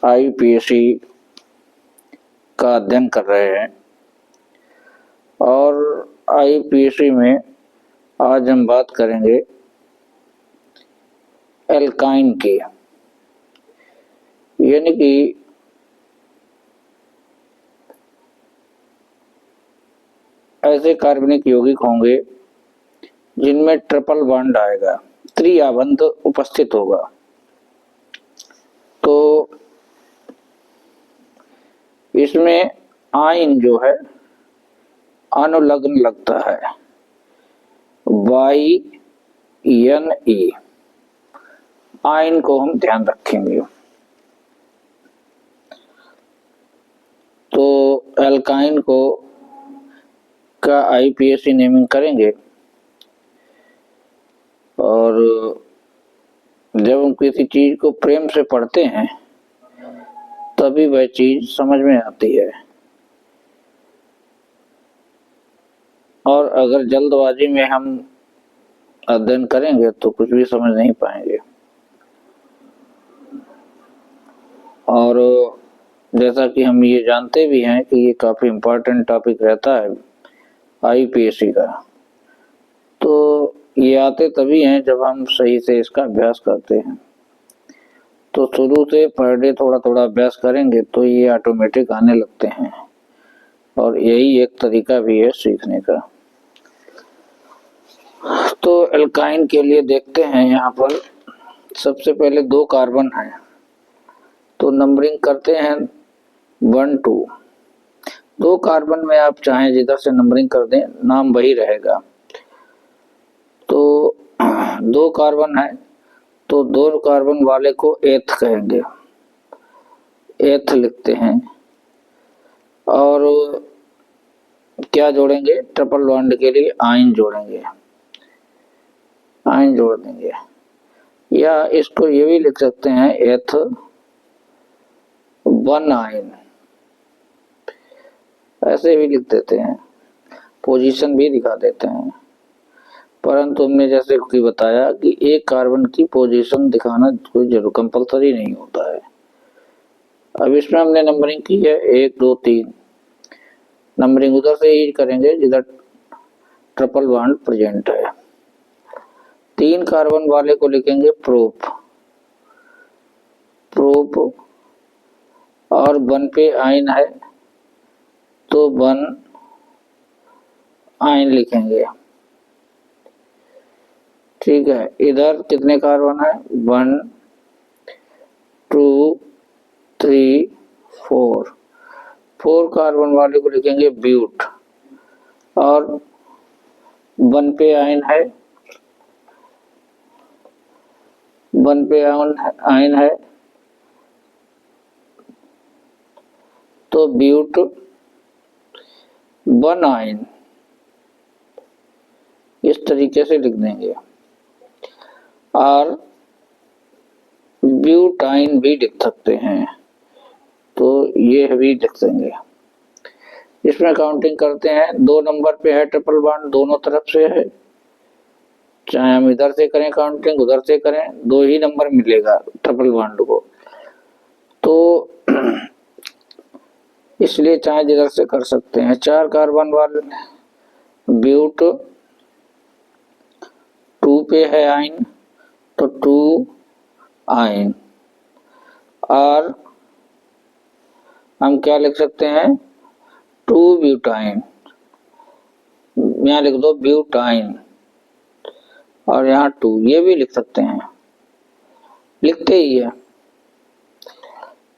IPAC का अध्ययन कर रहे हैं और आईपीएसी में आज हम बात करेंगे एल्काइन की, यानी कि ऐसे कार्बनिक यौगिक होंगे जिनमें ट्रिपल बॉन्ड आएगा, त्रिआबंध उपस्थित होगा। तो इसमें आयन जो है अनुलग्न लगता है, YNE आयन को हम ध्यान रखेंगे। तो एल्काइन को का आईपीएसी नेमिंग करेंगे और जब हम किसी चीज को प्रेम से पढ़ते हैं तभी वह चीज समझ में आती है, और अगर जल्दबाजी में हम अध्ययन करेंगे तो कुछ भी समझ नहीं पाएंगे। और जैसा कि हम ये जानते भी हैं कि ये काफी इम्पोर्टेंट टॉपिक रहता है आईपीएसी का, तो ये आते तभी हैं जब हम सही से इसका अभ्यास करते हैं। तो शुरू से पर डे थोड़ा थोड़ा अभ्यास करेंगे तो ये ऑटोमेटिक आने लगते हैं, और यही एक तरीका भी है सीखने का। तो एल्काइन के लिए देखते हैं, यहाँ पर सबसे पहले 2 कार्बन हैं, तो नंबरिंग करते हैं 1 2। 2 कार्बन में आप चाहें जिधर से नंबरिंग कर दें, नाम वही रहेगा। तो 2 कार्बन है तो 2 कार्बन वाले को एथ कहेंगे, एथ लिखते हैं। और क्या जोड़ेंगे, ट्रिपल बॉन्ड के लिए आयन जोड़ेंगे, आयन जोड़ देंगे, या इसको ये भी लिख सकते हैं एथ 1 आयन, ऐसे भी लिख देते हैं, पोजीशन भी दिखा देते हैं। परंतु हमने जैसे कि बताया कि एक कार्बन की पोजीशन दिखाना कोई जरूर कंपलसरी नहीं होता है। अब इसमें हमने नंबरिंग की है 1 2 3, नंबरिंग उधर से ही करेंगे जिधर ट्रिपल बॉन्ड प्रेजेंट है। 3 कार्बन वाले को लिखेंगे प्रोप, प्रोप, और 1 पे आयन है तो 1 आयन लिखेंगे। ठीक है, इधर कितने कार्बन है, 1 2 3 4, 4 कार्बन वाले को लिखेंगे ब्यूट, और 1 पे आयन है, 1 पे आयन है तो ब्यूट 1 आयन, इस तरीके से लिख देंगे। और ब्यूटाइन भी लिख सकते हैं, तो ये भी लिख देंगे। इसमें काउंटिंग करते हैं, 2 नंबर पे है ट्रिपल बॉन्ड, दोनों तरफ से है, चाहे हम इधर से करें काउंटिंग उधर से करें, 2 ही नंबर मिलेगा ट्रिपल बॉन्ड को। तो इसलिए चाहे जिधर से कर सकते हैं। 4 कार्बन वाले ब्यूट 2 पे है आयन तो 2 आयन, और हम क्या लिख सकते हैं, 2 ब्यूटाइन, यहाँ लिख दो ब्यूटाइन, और यहाँ 2, ये भी लिख सकते हैं, लिखते ही है।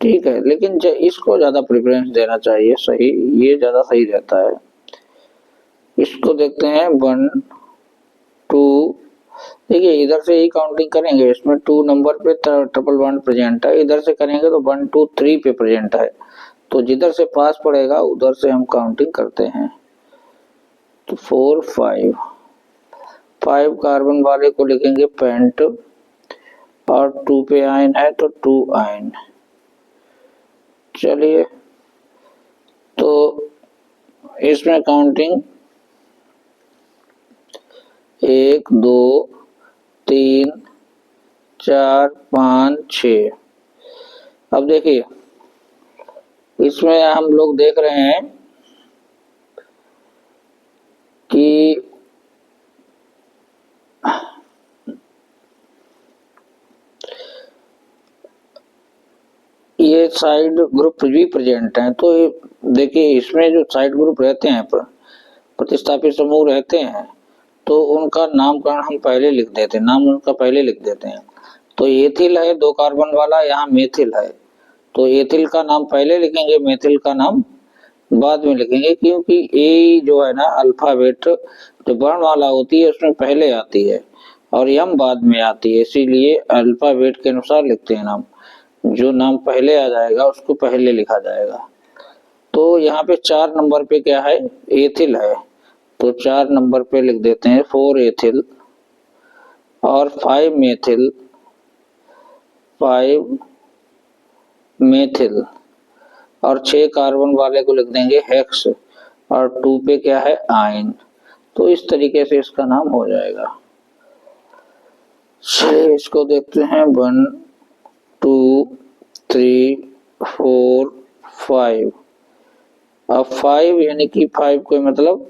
ठीक है, लेकिन इसको ज्यादा प्रेफरेंस देना चाहिए, सही, ये ज्यादा सही रहता है। इसको देखते हैं 1 2, देखिए इधर से ही काउंटिंग करेंगे, इसमें 2 नंबर पे ट्रिपल बॉन्ड प्रेजेंट है, इधर से करेंगे तो 1 2 3 पे प्रेजेंट है, तो जिधर से पास पड़ेगा उधर से हम काउंटिंग करते हैं। तो 4 5, 5 कार्बन वाले को लिखेंगे पेंट, और 2 पे आयन है तो 2 आयन। चलिए, तो इसमें काउंटिंग 1 2 3 4 5 6। अब देखिए इसमें हम लोग देख रहे हैं कि ये साइड ग्रुप भी प्रेजेंट हैं। तो देखिए इसमें जो साइड ग्रुप रहते हैं, प्रतिस्थापित समूह रहते हैं, तो उनका नामकरण हम पहले लिख देते हैं, नाम उनका पहले लिख देते हैं। तो एथिल है 2 कार्बन वाला, यहाँ मेथिल है, तो एथिल का नाम पहले लिखेंगे, मेथिल का नाम बाद में लिखेंगे, क्योंकि ए जो है ना अल्फाबेट जो वर्णमाला होती है उसमें पहले आती है और यम बाद में आती है, इसीलिए अल्फाबेट के अनुसार लिखते हैं नाम। जो नाम पहले आ जाएगा उसको पहले लिखा जाएगा। तो यहाँ पे 4 नंबर पे क्या है, एथिल है, तो 4 नंबर पे लिख देते हैं 4 एथिल और 5 मेथिल, 5 मेथिल और 6 कार्बन वाले को लिख देंगे हेक्स और 2 पे क्या है आयन। तो इस तरीके से इसका नाम हो जाएगा। चलिए इसको देखते हैं 1 2 3 4 5। अब 5 यानी कि 5 को मतलब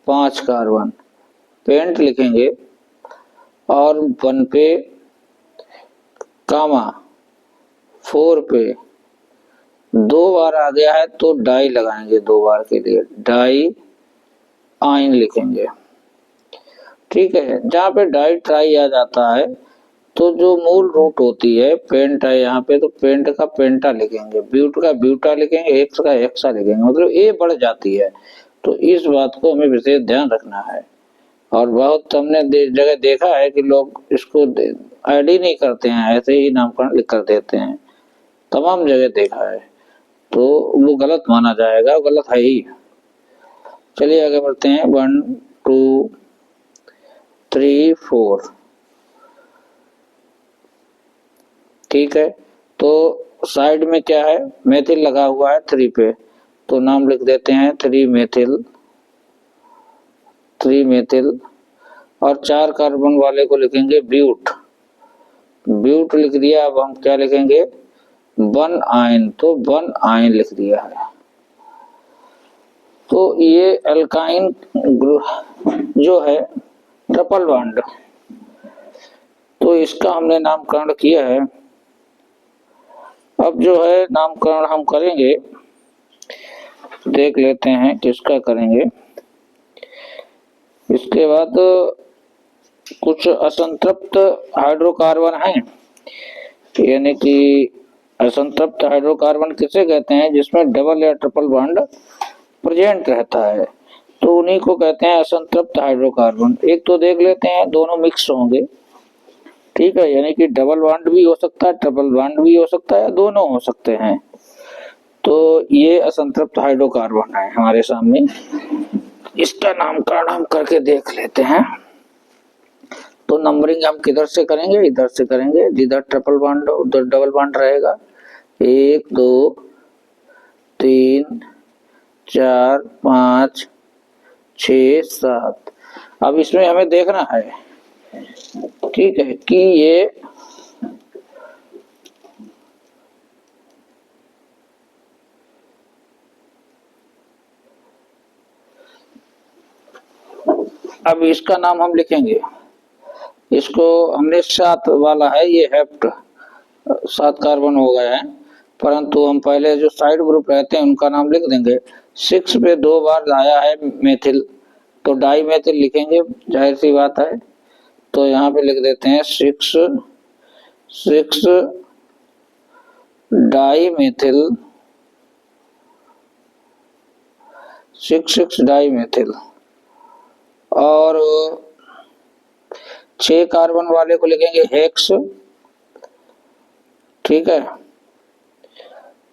5 कार्बन, पेंट लिखेंगे और 1 पे कामा, 4 पे 2 बार आ गया है तो डाई लगाएंगे, 2 बार के लिए डाई आइन लिखेंगे। ठीक है, जहाँ पे डाई ट्राई आ जाता है तो जो मूल रूट होती है पेंट है यहाँ पे, तो पेंट का पेंटा लिखेंगे, ब्यूट का ब्यूटा लिखेंगे, एक्स का एक्सा लिखेंगे, मतलब ए बढ़ जाती है। तो इस बात को हमें विशेष ध्यान रखना है। और बहुत हमने जगह देखा है कि लोग इसको ऐड ही नहीं करते हैं, ऐसे ही नामकरण लिख कर देते हैं, तमाम जगह देखा है, तो वो गलत माना जाएगा, गलत है ही। चलिए आगे बढ़ते हैं 1 2 3 4। ठीक है, तो साइड में क्या है, मेथिल लगा हुआ है 3 पे, तो नाम लिख देते हैं 3 मेथिल, 3 मेथिल और 4 कार्बन वाले को लिखेंगे ब्यूट, ब्यूट लिख दिया। अब हम क्या लिखेंगे 1 आयन, तो 1 आयन लिख दिया है। तो ये अल्काइन जो है ट्रिपल बॉन्ड, तो इसका हमने नामकरण किया है। अब जो है नामकरण हम करेंगे, देख लेते हैं किसका करेंगे। इसके बाद कुछ असंतृप्त हाइड्रोकार्बन हैं, यानी कि असंतृप्त हाइड्रोकार्बन किसे कहते हैं, जिसमें डबल या ट्रिपल बॉन्ड प्रेजेंट रहता है, तो उन्हीं को कहते हैं असंतृप्त हाइड्रोकार्बन। एक तो देख लेते हैं, दोनों मिक्स होंगे, ठीक है, यानी कि डबल बॉन्ड भी हो सकता है, ट्रिपल बॉन्ड भी हो सकता है, दोनों हो सकते हैं। तो ये असंतृप्त हाइड्रोकार्बन है हमारे सामने, इसका नामकरण हम करके देख लेते हैं। तो नंबरिंग हम किधर से करेंगे, इधर से करेंगे, जिधर ट्रिपल बॉन्ड उधर डबल बॉन्ड रहेगा। 1 2 3 4 5 6 7। अब इसमें हमें देखना है, ठीक है, कि ये अब इसका नाम हम लिखेंगे, इसको हमने 7 वाला है, ये हेप्ट 7 कार्बन हो गए हैं, परंतु हम पहले जो साइड ग्रुप रहते हैं उनका नाम लिख देंगे। 6 पे 2 बार आया है मेथिल, तो डाई मेथिल लिखेंगे, जाहिर सी बात है। तो यहाँ पे लिख देते हैं 6 डाई मेथिल, 6 डाई मेथिल और 6 कार्बन वाले को लिखेंगे हेक्स, ठीक है,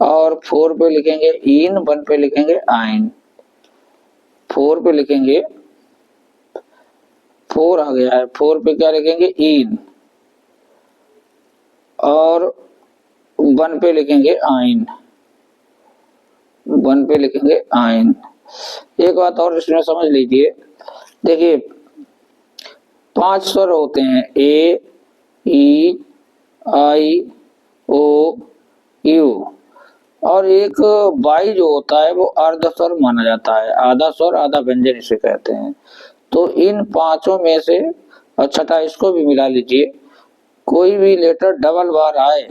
और 4 पे लिखेंगे इन, 1 पे लिखेंगे आइन, 4 पे लिखेंगे, 4 आ गया है, 4 पे क्या लिखेंगे इन और 1 पे लिखेंगे आइन, 1 पे लिखेंगे आइन। एक बात और इसमें समझ लीजिए, देखिए 5 स्वर होते हैं, ए, ई, आई, ओ, यू। और एक बाई जो होता है वो अर्ध स्वर माना जाता है, आधा स्वर आधा व्यंजन इसे कहते हैं। तो इन पांचों में से, और छठा इसको भी मिला लीजिए, कोई भी लेटर डबल बार आए,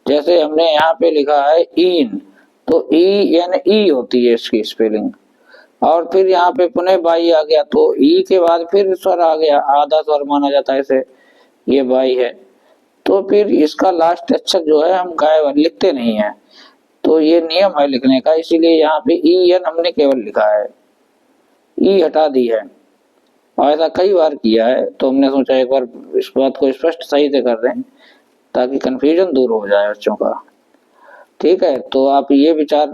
जैसे हमने यहाँ पे लिखा है ईन, तो ई एन ई होती है इसकी स्पेलिंग। और फिर यहाँ पे पुनः बाई आ गया, तो ई के बाद फिर स्वर आ गया, आधा स्वर माना जाता है इसे, ये बाई है। तो फिर इसका लास्ट अक्षर जो है हम गायब लिखते नहीं है, तो ये नियम है लिखने का, इसीलिए यहाँ पे ई एन हमने केवल लिखा है, ई हटा दी है। और ऐसा कई बार किया है, तो हमने सोचा एक बार इस बात को स्पष्ट सही से कर दें ताकि कंफ्यूजन दूर हो जाए बच्चों का। ठीक है, तो आप ये विचार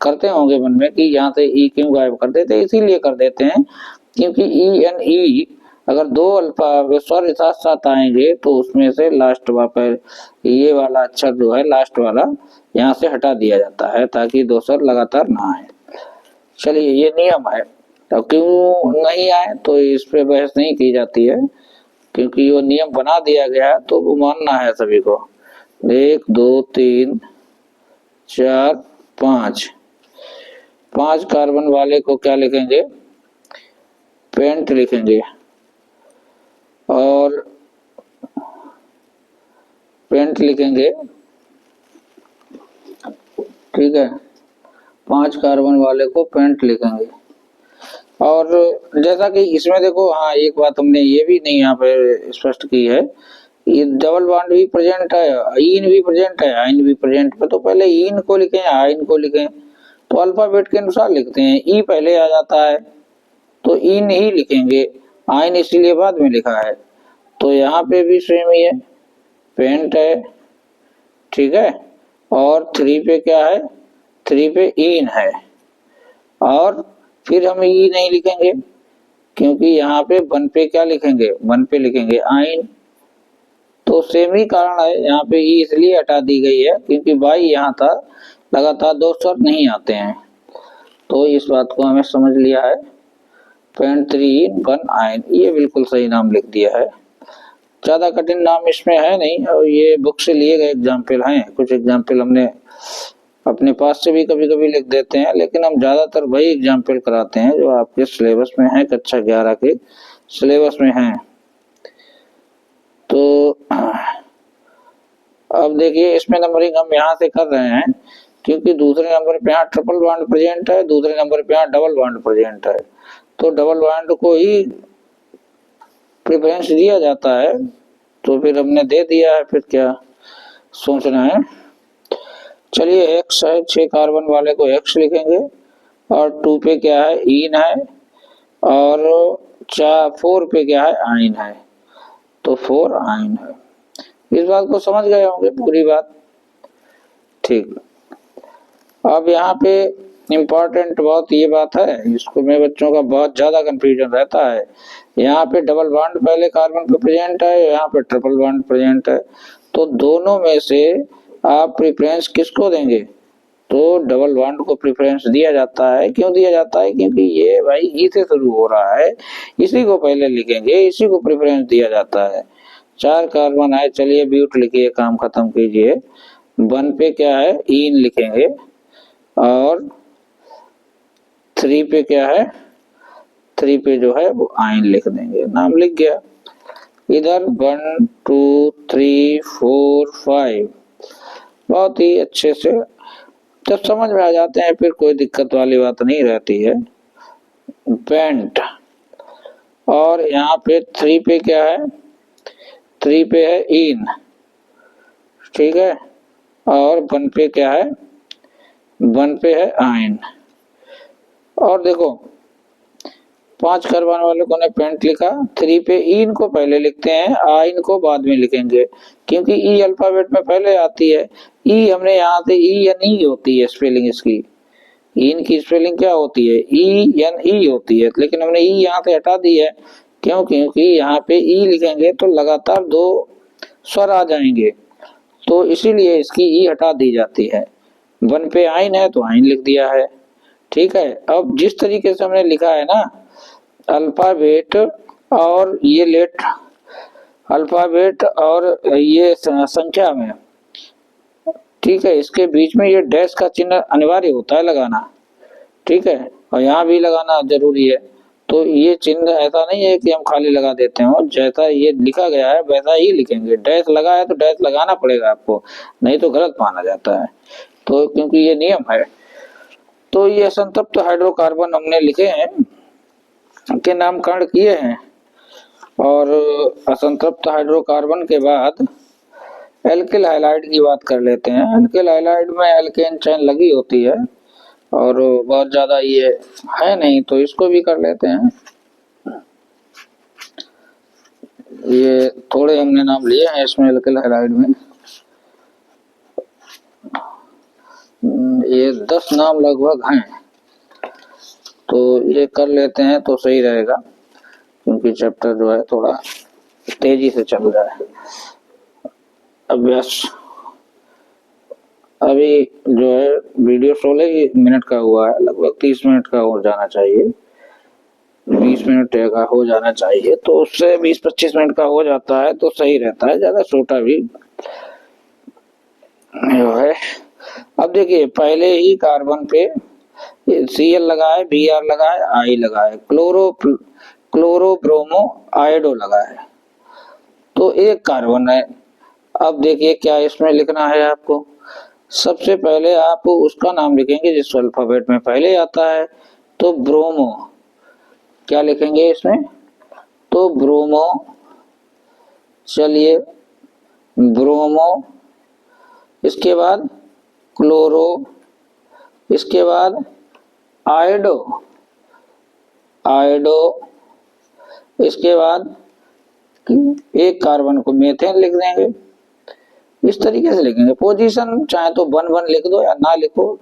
करते होंगे मन में कि यहाँ से ई क्यों गायब कर देते, इसीलिए कर देते हैं क्योंकि ई एन ई अगर दो अल्फा स्वर साथ साथ आएंगे तो उसमें से लास्ट वाला ये वाला अक्षर जो है लास्ट वाला यहाँ से हटा दिया जाता है ताकि दो स्वर लगातार ना आए। चलिए, ये नियम है। तो क्यों नहीं आए तो इस पे बहस नहीं की जाती है, क्योंकि वो नियम बना दिया गया है तो वो मानना है सभी को। 1 2 3 4 5, 5 कार्बन वाले को क्या लिखेंगे, पेंट लिखेंगे। और पेंट लिखेंगे, ठीक है, 5 कार्बन वाले को पेंट लिखेंगे। और जैसा कि इसमें देखो, हाँ एक बात हमने ये भी नहीं यहाँ पे स्पष्ट की है, ये डबल बॉन्ड भी प्रेजेंट है, इन भी प्रेजेंट है, आइन भी प्रेजेंट है। तो पहले इन को लिखें आइन को लिखें, तो अल्फाबेट के अनुसार लिखते हैं, ई पहले आ जाता है तो इन ही लिखेंगे, आइन इसीलिए बाद में लिखा है। तो यहाँ पे भी सेम ही है, पेंट है, ठीक है। और 3 पे क्या है, 3 पे इन है। और फिर हम ई नहीं लिखेंगे क्योंकि यहाँ पे 1 पे क्या लिखेंगे, 1 पे लिखेंगे आइन। तो सेम ही कारण है, यहाँ पे ई इसलिए हटा दी गई है क्योंकि बाई यहाँ था, लगातार दो स्वर नहीं आते हैं। तो इस बात को हमें समझ लिया है। पेंट 3 इन 1 आइन, ये बिल्कुल सही नाम लिख दिया है, ज्यादा कठिन नाम इसमें है नहीं। और ये बुक से लिए गए एग्जाम्पल हैं, कुछ एग्जाम्पल हमने अपने पास से भी कभी कभी लिख देते हैं, लेकिन हम ज्यादातर वही एग्जाम्पल कराते हैं जो आपके सिलेबस में है, कक्षा 11 के सिलेबस में है। तो अब देखिए, इसमें नंबरिंग हम यहाँ से कर रहे हैं क्योंकि दूसरे नंबर पे यहाँ ट्रिपल बॉन्ड प्रेजेंट है, दूसरे नंबर पे यहाँ डबल बॉन्ड प्रेजेंट है, तो डबल बॉन्ड को ही प्रेफरेंस दिया जाता है। तो फिर हमने दे दिया है, फिर क्या सोचना है। चलिए, एक्स है, 6 कार्बन वाले को एक्स लिखेंगे। और 2 पे क्या है, इन है। और 4 पे क्या है, आइन है, तो 4 आइन है। इस बात को समझ गए होंगे पूरी बात, ठीक। अब यहाँ पे इम्पोर्टेंट बहुत ये बात है, इसको में बच्चों का बहुत ज्यादा कंफ्यूजन रहता है। यहाँ पे डबल बॉन्ड पहले कार्बन पे प्रेजेंट है, यहाँ पे ट्रिपल बॉन्ड प्रेजेंट है, तो दोनों में से आप प्रेफरेंस किसको देंगे, तो डबल बॉन्ड को प्रेफरेंस दिया जाता है। क्यों दिया जाता है, क्योंकि ये भाई ई से शुरू हो रहा है, इसी को पहले लिखेंगे, इसी को प्रेफरेंस दिया जाता है। 4 कार्बन है, चलिए ब्यूट लिखिए, काम खत्म कीजिए। 1 पे क्या है, इन लिखेंगे। और 3 पे क्या है, 3 पे जो है वो आइन लिख देंगे, नाम लिख गया। इधर 1 2 3 4 5 बहुत ही अच्छे से जब समझ में आ जाते हैं फिर कोई दिक्कत वाली बात नहीं रहती है। पेंट, और यहाँ पे 3 पे क्या है, 3 पे है इन, ठीक है। और 1 पे क्या है, 1 पे है आइन। और देखो, 5 कार्बन वाले को ने पेंट लिखा, 3 पे इन को पहले लिखते हैं, आइन को बाद में लिखेंगे क्योंकि ई अल्फाबेट में पहले आती है। ई हमने यहाँ से ई एन ई होती है स्पेलिंग इसकी, इन की स्पेलिंग क्या होती है, ई एन ई होती है, लेकिन हमने ई यहाँ से हटा दी है। क्यों, क्योंकि यहाँ पे ई लिखेंगे तो लगातार दो स्वर आ जाएंगे, तो इसीलिए इसकी ई हटा दी जाती है। 1 पे आइन है तो आइन लिख दिया है, ठीक है। अब जिस तरीके से हमने लिखा है ना, अल्फाबेट और ये लेट अल्फाबेट और ये संख्या में, ठीक है, इसके बीच में ये डैश का चिन्ह अनिवार्य होता है लगाना, ठीक है, और यहाँ भी लगाना जरूरी है। तो ये चिन्ह ऐसा नहीं है कि हम खाली लगा देते हो, जैसा ये लिखा गया है वैसा ही लिखेंगे। डैश लगा है तो डैश लगाना पड़ेगा आपको, नहीं तो गलत माना जाता है, तो क्योंकि ये नियम है। तो ये असंतृप्त हाइड्रोकार्बन हमने लिखे हैं, के नामकरण किए हैं। और असंतृप्त हाइड्रोकार्बन के बाद एल्किल हैलाइड की बात कर लेते हैं। एल्किल हैलाइड में एल्केन चेन लगी होती है और बहुत ज्यादा ये है नहीं, तो इसको भी कर लेते हैं। ये थोड़े हमने नाम लिए हैं इसमें एल्किल हैलाइड में, ये 10 नाम लगभग हैं, तो ये कर लेते हैं तो सही रहेगा, क्योंकि चैप्टर जो है थोड़ा तेजी से चल रहा है अभ्यास। अभी जो है वीडियो 16 मिनट का हुआ है, लगभग 30 मिनट का हो जाना चाहिए, 20 मिनट का हो जाना चाहिए, तो उससे 20-25 मिनट का हो जाता है तो सही रहता है, ज्यादा छोटा भी जो है। अब देखिए पहले ही कार्बन पे Cl लगा है, Br लगा है, I लगा है, क्लोरो ब्रोमो आयोडो लगा है, तो एक कार्बन है। अब देखिए क्या इसमें लिखना है आपको। सबसे पहले आप उसका नाम लिखेंगे जिस अल्फाबेट में पहले आता है, तो ब्रोमो क्या लिखेंगे इसमें, तो ब्रोमो, चलिए ब्रोमो, इसके बाद क्लोरो, इसके बाद आयोडो, आयोडो, इसके बाद एक कार्बन को मेथेन लिख देंगे। इस तरीके से लिखेंगे। पोजीशन चाहे तो 1-1 लिख दो या ना लिखो,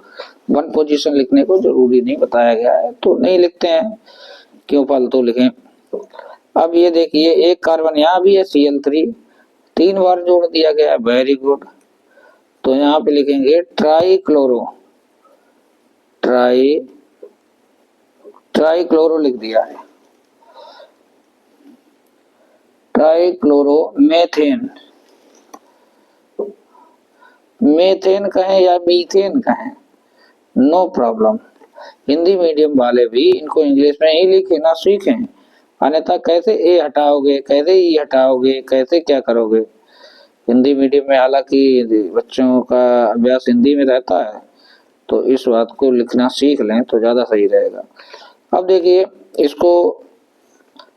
1 पोजीशन लिखने को जरूरी नहीं बताया गया है, तो नहीं लिखते हैं, क्यों फालतू लिखें। अब ये देखिए एक कार्बन यहाँ भी है Cl3, 3 बार जोड़ दिया गया है, वेरी गुड। तो यहाँ पे लिखेंगे ट्राई क्लोरो लिख दिया है, ट्राई क्लोरो मेथेन, मेथेन कहें या मीथेन कहें, नो प्रॉब्लम। हिंदी मीडियम वाले भी इनको इंग्लिश में ही लिखना सीखें, अन्यथा कैसे ए हटाओगे, कैसे ई हटाओगे, कैसे क्या करोगे। हिंदी मीडियम में हालांकि बच्चों का अभ्यास हिंदी में रहता है, तो इस बात को लिखना सीख लें तो ज्यादा सही रहेगा। अब देखिए इसको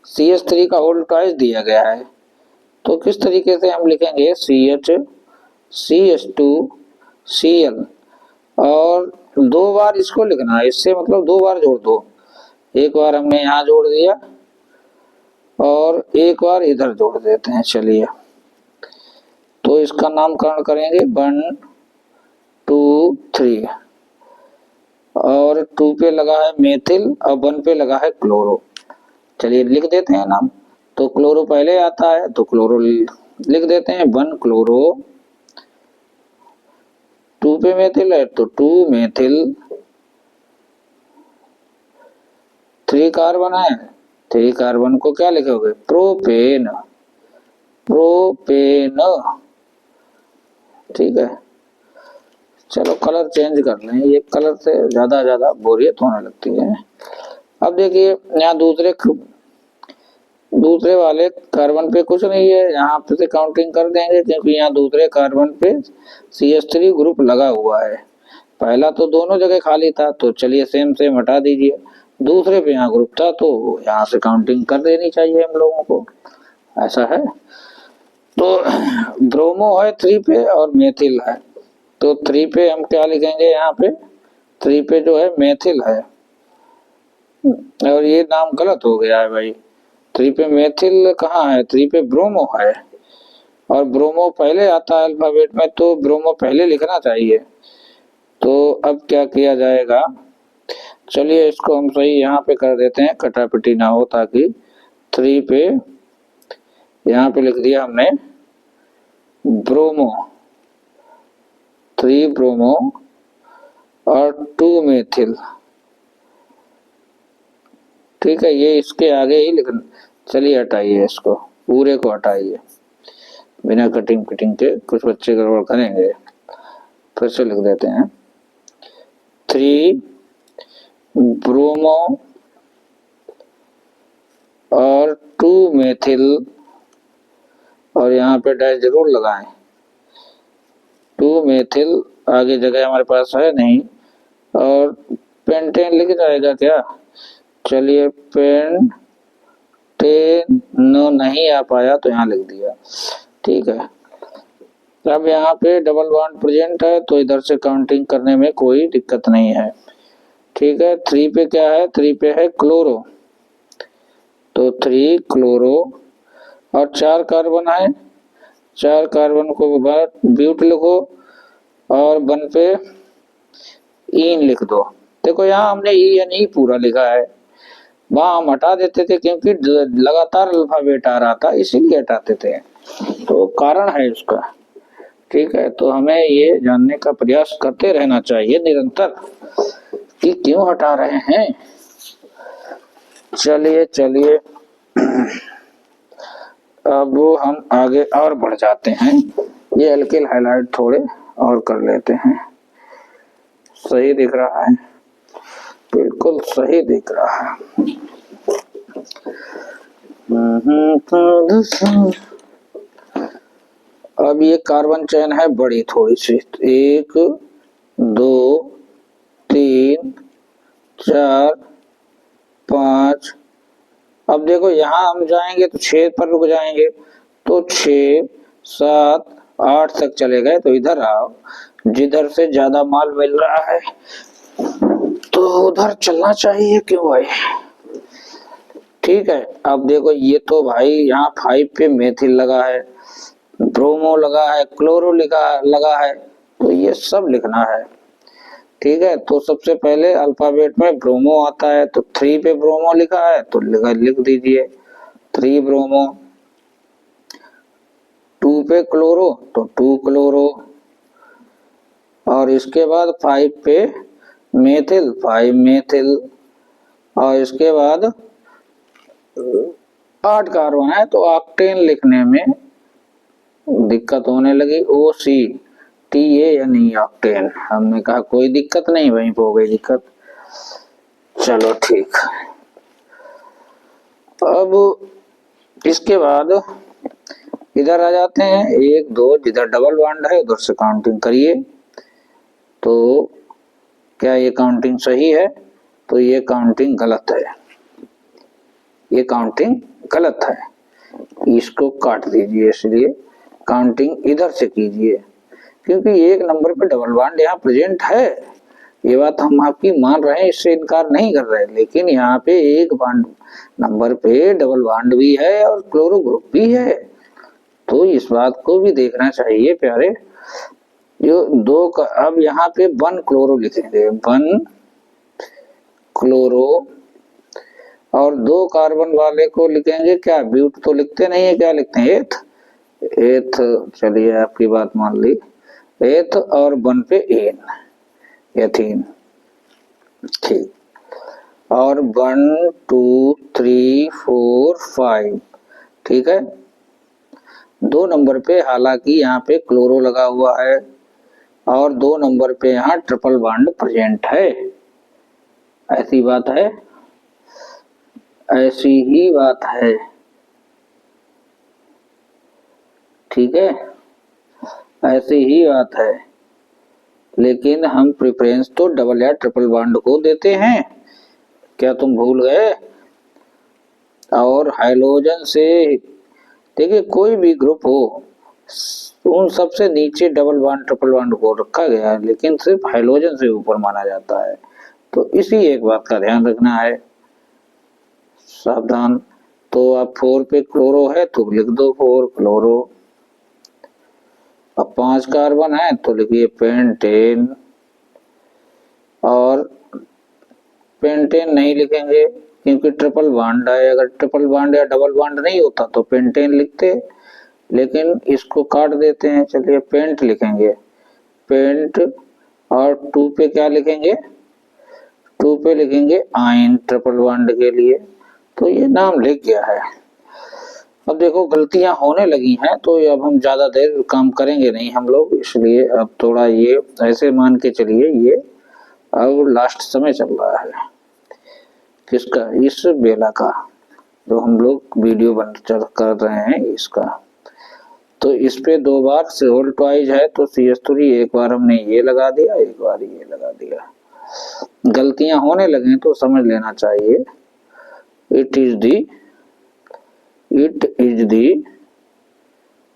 CH3 का होल्ड ट्वाइस दिया गया है, तो किस तरीके से हम लिखेंगे CH CH2Cl, और 2 बार इसको लिखना है, इससे मतलब 2 बार जोड़ दो, एक बार हमने यहाँ जोड़ दिया और एक बार इधर जोड़ देते हैं। चलिए तो इसका नामकरण करेंगे 1 2 3, और 2 पे लगा है मेथिल और 1 पे लगा है क्लोरो। चलिए लिख देते हैं नाम, तो क्लोरो पहले आता है तो क्लोरो लिख देते हैं, 1 क्लोरो, 2 पे मेथिल है तो 2 मेथिल, 3 कार्बन है, 3 कार्बन को क्या लिखोगे, प्रोपेन, ठीक है। चलो कलर चेंज कर लें, ये कलर से ज्यादा बोरियत होने लगती है। अब देखिए यहाँ दूसरे वाले कार्बन पे कुछ नहीं है, यहाँ पे से काउंटिंग कर देंगे, क्योंकि यहाँ दूसरे कार्बन पे CH3 ग्रुप लगा हुआ है। पहला तो दोनों जगह खाली था, तो चलिए सेम हटा दीजिए, दूसरे पे यहाँ ग्रुप था तो यहाँ से काउंटिंग कर देनी चाहिए हम लोगों को, ऐसा है। तो ब्रोमो है 3 पे और मेथिल है, तो 3 पे हम क्या लिखेंगे, यहाँ पे 3 पे जो है मेथिल है, और ये नाम गलत हो गया है भाई, 3 पे मेथिल कहाँ है, 3 पे ब्रोमो है, और ब्रोमो पहले आता है अल्फाबेट में, तो ब्रोमो पहले लिखना चाहिए। तो अब क्या किया जाएगा, चलिए इसको हम सही यहाँ पे कर देते हैं, कटापिटी ना हो, ताकि 3 पे यहाँ पे लिख दिया हमने ब्रोमो, 3 ब्रोमो और 2 मेथिल, ठीक है। ये इसके आगे ही लिखना, चलिए हटाइए इसको, पूरे को हटाइए बिना कटिंग फिटिंग के, कुछ बच्चे गड़बड़ करेंगे। फिर से लिख देते हैं 3 ब्रोमो और 2 मेथिल, और यहाँ पे डैश जरूर लगाएं। 2 मेथिल, आगे जगह हमारे पास है नहीं, और पेंटेन लिख जाएगा क्या? चलिए पेंटेन नहीं आ पाया तो यहाँ लिख दिया, ठीक है। अब यहाँ पे डबल बॉन्ड प्रेजेंट है तो इधर से काउंटिंग करने में कोई दिक्कत नहीं है, ठीक है। 3 पे क्या है? 3 पे है क्लोरो, तो 3 क्लोरो, और 4 कार्बन है, 4 कार्बन को ब्यूट लिखो, और 1 पे ईन लिख दो। देखो यहाँ हमने ई एन ई पूरा लिखा है, वहां हम हटा देते थे क्योंकि लगातार अल्फाबेट आ रहा था, इसीलिए हटाते थे, तो कारण है इसका, ठीक है। तो हमें ये जानने का प्रयास करते रहना चाहिए निरंतर कि क्यों हटा रहे हैं। चलिए चलिए अब हम आगे और बढ़ जाते हैं, ये एल्किल हाइलाइट थोड़े और कर लेते हैं। सही दिख रहा है? बिल्कुल सही दिख रहा है। अब ये कार्बन चेन है बड़ी थोड़ी सी, 1 2 3 4 5। अब देखो यहाँ हम जाएंगे तो 6 पर रुक जाएंगे, तो 6 7 8 तक चले गए, तो इधर आओ, जिधर से ज्यादा माल मिल रहा है तो उधर चलना चाहिए, क्यों भाई? ठीक है। अब देखो ये तो भाई यहाँ 5 पे मेथिल लगा है, ब्रोमो लगा है, क्लोरो लगा है, तो ये सब लिखना है, ठीक है। तो सबसे पहले अल्फाबेट में ब्रोमो आता है, तो 3 पे ब्रोमो लिखा है तो लिख दीजिए 3 ब्रोमो। 2 पे क्लोरो तो 2 क्लोरो, और इसके बाद 5 पे मेथिल 5 मेथिल, और इसके बाद 8 कार्बन है तो ऑक्टेन लिखने में दिक्कत होने लगी, OCTANE ऑक्टेन। हमने कहा कोई दिक्कत नहीं, वहीं पे हो गई दिक्कत। चलो ठीक। अब इसके बाद इधर आ जाते हैं, 1 2, जिधर डबल बॉन्ड है उधर से काउंटिंग करिए। तो क्या ये काउंटिंग सही है? तो ये काउंटिंग गलत है, ये काउंटिंग गलत है, इसको काट दीजिए। इसलिए काउंटिंग इधर से कीजिए, क्योंकि 1 नंबर पे डबल बॉन्ड यहाँ प्रेजेंट है, ये बात हम आपकी मान रहे हैं, इससे इनकार नहीं कर रहे, लेकिन यहाँ पे 1 बॉन्ड नंबर पे डबल बॉन्ड भी है और क्लोरो ग्रुप भी है, तो इस बात को भी देखना चाहिए प्यारे। जो 2 का, अब यहाँ पे 1 क्लोरो लिखेंगे, 1 क्लोरो, और 2 कार्बन वाले को लिखेंगे क्या? ब्यूट तो लिखते नहीं है, क्या लिखते हैं? एथ। चलिए आपकी बात मान ली, एथ, और 1 पे एन, एथीन, ठीक। और 1 2 3 4 5, ठीक है। 2 नंबर पे हालांकि यहाँ पे क्लोरो लगा हुआ है, और 2 नंबर पे यहाँ ट्रिपल बॉन्ड प्रेजेंट है, ऐसी बात है, ऐसी ही बात है, ठीक है, ऐसी ही बात है। लेकिन हम प्रेफरेंस तो डबल या ट्रिपल बॉन्ड को देते हैं, क्या तुम भूल गए? और हाइड्रोजन से, देखिए कोई भी ग्रुप हो, उन सबसे नीचे डबल बॉन्ड ट्रिपल बॉन्ड को रखा गया है, लेकिन सिर्फ हाइड्रोजन से ऊपर माना जाता है, तो इसी एक बात का ध्यान रखना है, सावधान। तो अब 4 पे क्लोरो है तो लिख दो 4 क्लोरो, अब 5 कार्बन है तो लिखिए पेंटेन, और पेंटेन नहीं लिखेंगे क्योंकि ट्रिपल बॉन्ड है, अगर ट्रिपल बॉन्ड या डबल बॉन्ड नहीं होता तो पेंटेन लिखते, लेकिन इसको काट देते हैं। चलिए पेंट लिखेंगे, पेंट, और 2 पे क्या लिखेंगे? 2 पे लिखेंगे आयन, ट्रिपल बॉन्ड के लिए, तो ये नाम लिख गया है, अब देखो गलतियां होने लगी हैं, तो अब हम ज्यादा देर काम करेंगे नहीं हम लोग, इसलिए अब थोड़ा ये ऐसे मान के चलिए, ये अब लास्ट समय चल रहा है किसका, इस बेला का, जो हम लोग वीडियो कर रहे हैं इसका। तो इस पे 2 बार से होल्ड ट्वाइज है, तो CH3 एक बार हमने ये लगा दिया, एक बार ये लगा दिया। गलतियां होने लगे तो समझ लेना चाहिए। It is the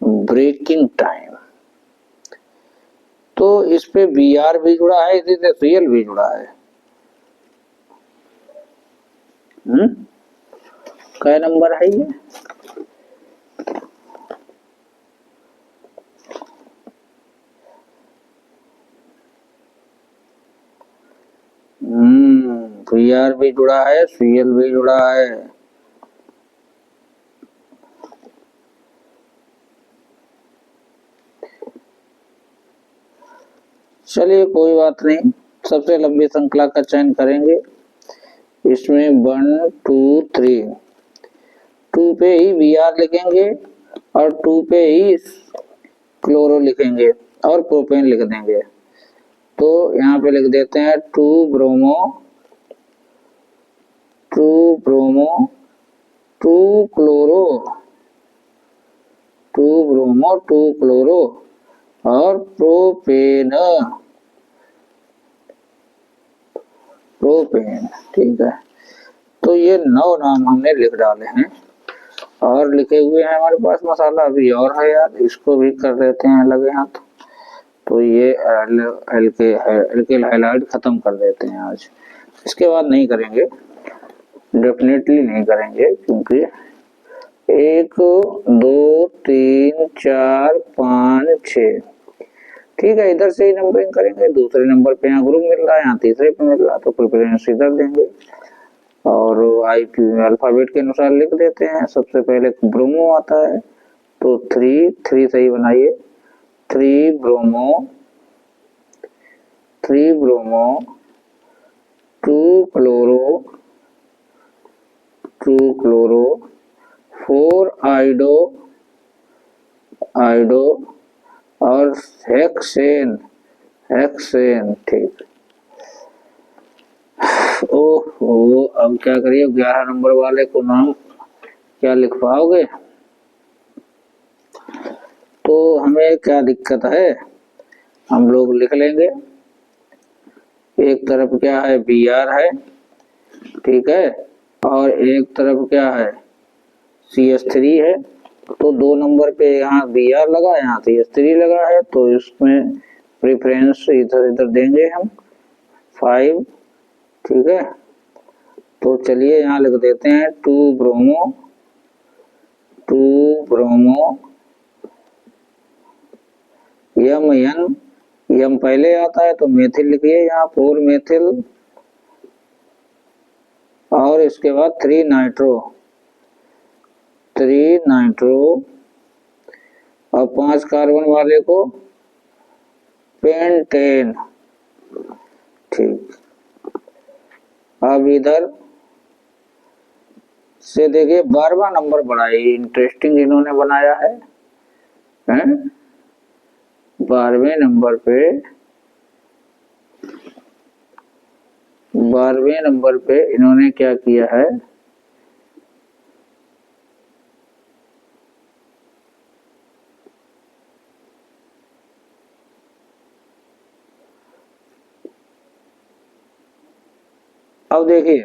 breaking time. तो इस पे BR भी जुड़ा है, इसी से CL भी जुड़ा है। क्या नंबर है ये? VR भी जुड़ा है, CL भी जुड़ा है। चलिए कोई बात नहीं, सबसे लंबी श्रृंखला का चयन करेंगे। इसमें 1 2 3, 2 पे ही BR लिखेंगे और 2 पे ही क्लोरो लिखेंगे और प्रोपेन लिख देंगे। तो यहाँ पे लिख देते हैं 2 bromo 2 bromo 2 chloro 2 bromo 2 chloro और प्रोपेन प्रोपेन। ठीक है, तो ये 9 नाम हमने लिख डाले हैं और लिखे हुए हैं हमारे पास मसाला अभी और है यार, इसको भी कर देते हैं लगे हाथ। तो ये एल्किल हाइलाइड खत्म कर देते हैं आज, इसके बाद नहीं करेंगे, डेफिनेटली नहीं करेंगे, क्योंकि 1 2 3 4 5 6, ठीक है, इधर से ही नंबरिंग करेंगे। दूसरे नंबर पे यहाँ ग्रुप मिल रहा है, यहाँ तीसरे पे मिल रहा है, तो प्रेफरेंस इधर देंगे और IQ अल्फाबेट के अनुसार लिख देते हैं। सबसे पहले ब्रोमो आता है, तो 3 सही बनाइए, 3 ब्रोमो 2 क्लोरो 4 आइडो और हेक्सेन। ठीक। ओहो, अब क्या करिए, 11 नंबर वाले को नाम क्या लिख पाओगे? तो हमें क्या दिक्कत है, हम लोग लिख लेंगे। एक तरफ क्या है, BR है, ठीक है, और एक तरफ क्या है, CH3 है। तो 2 नंबर पे यहाँ BR लगा, यहाँ CH3 लगा है, तो इसमें प्रेफरेंस इधर इधर देंगे हम 5। ठीक है, तो चलिए यहाँ लिख देते हैं 2 ब्रोमो यम पहले आता है तो मेथिल लिखिए, यहाँ 4 मेथिल और इसके बाद 3 नाइट्रो और 5 कार्बन वाले को पेंटेन। ठीक, अब इधर से देखिए 12वां नंबर बड़ा ही इंटरेस्टिंग इन्होंने बनाया है, 12वें नंबर पे इन्होंने क्या किया है, अब देखिए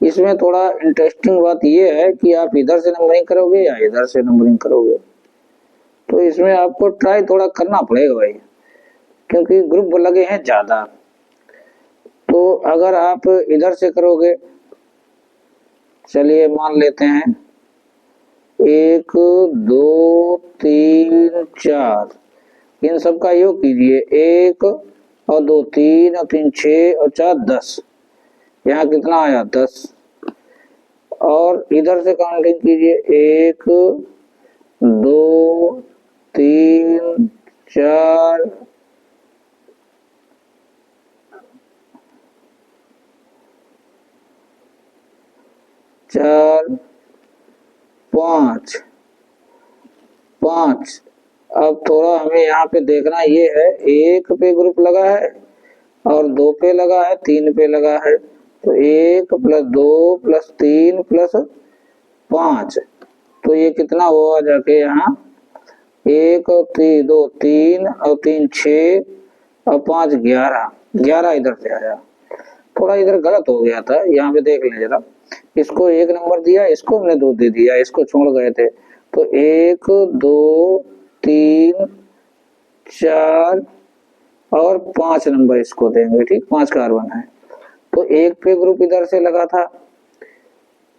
इसमें थोड़ा इंटरेस्टिंग बात यह है कि आप इधर से नंबरिंग करोगे या इधर से नंबरिंग करोगे, तो इसमें आपको ट्राई थोड़ा करना पड़ेगा भाई, क्योंकि ग्रुप लगे हैं ज्यादा। तो अगर आप इधर से करोगे, चलिए मान लेते हैं 1 2 3 4, इन सब का योग कीजिए, 1 और 2 3 और 3 6 और 4 10, यहाँ कितना आया 10। और इधर से काउंटिंग कीजिए, 1 2 3 4 4 5 5। अब थोड़ा हमें यहाँ पे देखना ये है, 1 पे ग्रुप लगा है और 2 पे लगा है, 3 पे लगा है, तो 1 + 2 + 3 + 5, तो ये कितना हुआ जाके यहाँ 1 और 3 2 3 और 3 6 और 5 11 11 इधर से आया। थोड़ा इधर गलत हो गया था, यहाँ पे देख लें जरा, इसको 1 नंबर दिया, इसको हमने 2 दे दिया, इसको छोड़ गए थे, तो 1 2 3 4 और 5 नंबर इसको देंगे। ठीक, 5 कार्बन है, तो 1 पे ग्रुप इधर से लगा था,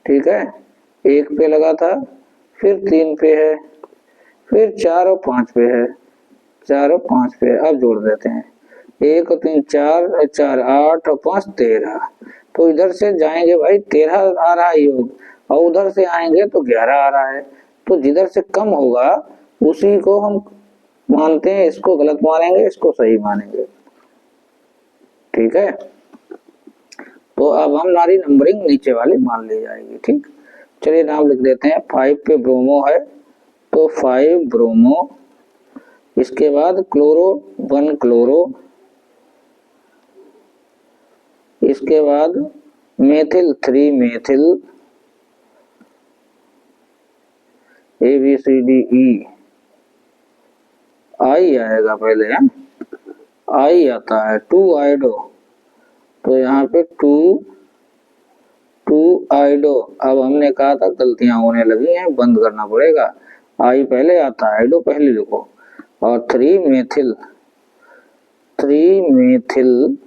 ठीक है, 1 पे लगा था, फिर 3 पे है, फिर 4 और 5 पे है, 4 और 5 पे है। अब जोड़ देते हैं, 1 और 3 4 4 8 और 5 13, तो इधर से जाएंगे भाई 13 आ रहा है योग, और उधर से आएंगे तो 11 आ रहा है, तो जिधर से कम होगा उसी को हम मानते हैं, इसको गलत मानेंगे, इसको सही मानेंगे। ठीक है, तो अब हमारी नंबरिंग नीचे वाली मान ली जाएगी। ठीक, चलिए नाम लिख देते हैं। 5 पे ब्रोमो है तो 5 ब्रोमो, इसके बाद क्लोरो 1 क्लोरो, इसके बाद मेथिल 3 मेथिल, ABCDE, आई आएगा पहले, है आई आता है, 2 आइडो, तो यहाँ पे 2 आइडो। अब हमने कहा था गलतियां होने लगी हैं, बंद करना पड़ेगा, आई पहले आता है, आइडो पहले लिखो, और 3 मेथिल, 3 मेथिल,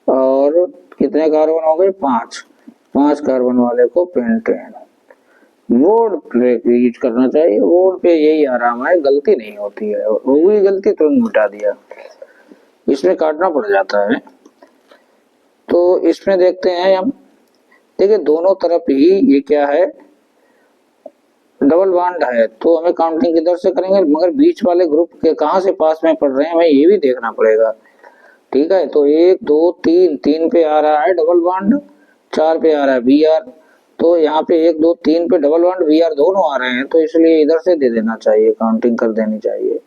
और कितने कार्बन हो गए 5 कार्बन वाले को पेंटेन। बोर्ड पे यूज करना चाहिए, बोर्ड पे यही आराम है, गलती नहीं होती है, वो भी गलती तुरंत मिटा दिया, इसमें काटना पड़ जाता है। तो इसमें देखते हैं हम, देखिए दोनों तरफ ही ये क्या है, डबल बॉन्ड है, तो हमें काउंटिंग किधर से करेंगे, मगर बीच वाले ग्रुप के कहां से पास में पड़ रहे हैं हमें ये भी देखना पड़ेगा। ठीक है, तो 1 2 3 पे आ रहा है डबल बॉन्ड, 4 पे आ रहा है Br, तो यहाँ पे 1 2 3 पे डबल बॉन्ड Br दोनों आ रहे हैं, तो इसलिए इधर से दे देना चाहिए, काउंटिंग कर देनी चाहिए।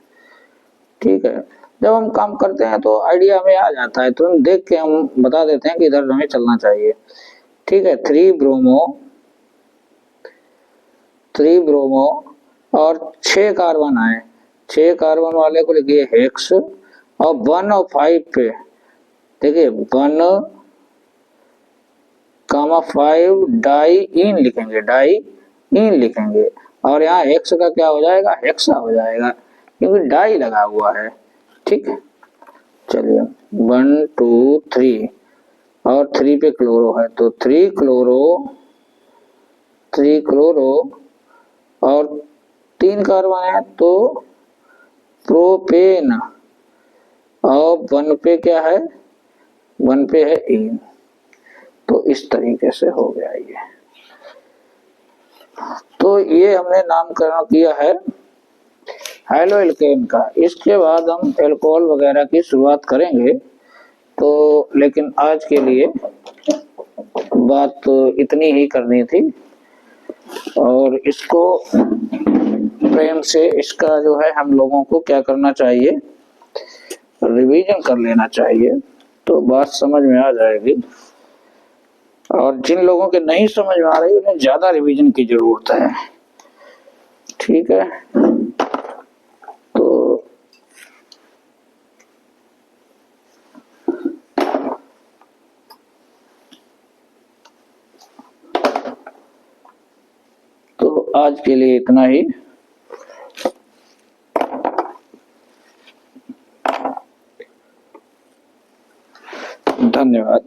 ठीक है, जब हम काम करते हैं तो आइडिया हमें आ जाता है, तुरंत देख के हम बता देते हैं कि इधर हमें चलना चाहिए। ठीक है, 3 ब्रोमो और 6 कार्बन आए, 6 कार्बन वाले को लिखिए हेक्स, और 1 और 5 पे देखिए 1, 5 डाई इन लिखेंगे, डाई इन लिखेंगे, और यहाँ हेक्स का क्या हो जाएगा, हेक्सा हो जाएगा, क्योंकि डाई लगा हुआ है। ठीक है, चलिए 1 2 3, और 3 पे क्लोरो है, तो 3 क्लोरो, और 3 कार्बन है तो प्रोपेन, और 1 पे क्या है, 1 पे है इन, तो इस तरीके से हो गया ये। तो ये हमने नामकरण किया है हाइलो एल्केन का। इसके बाद हम एल्कोहल वगैरह की शुरुआत करेंगे, तो लेकिन आज के लिए बात तो इतनी ही करनी थी, और इसको प्रेम से, इसका जो है हम लोगों को क्या करना चाहिए, रिवीजन कर लेना चाहिए, तो बात समझ में आ जाएगी। और जिन लोगों के नहीं समझ में आ रही उन्हें ज्यादा रिवीजन की जरूरत है। ठीक है, तो आज के लिए इतना ही। धन्यवाद।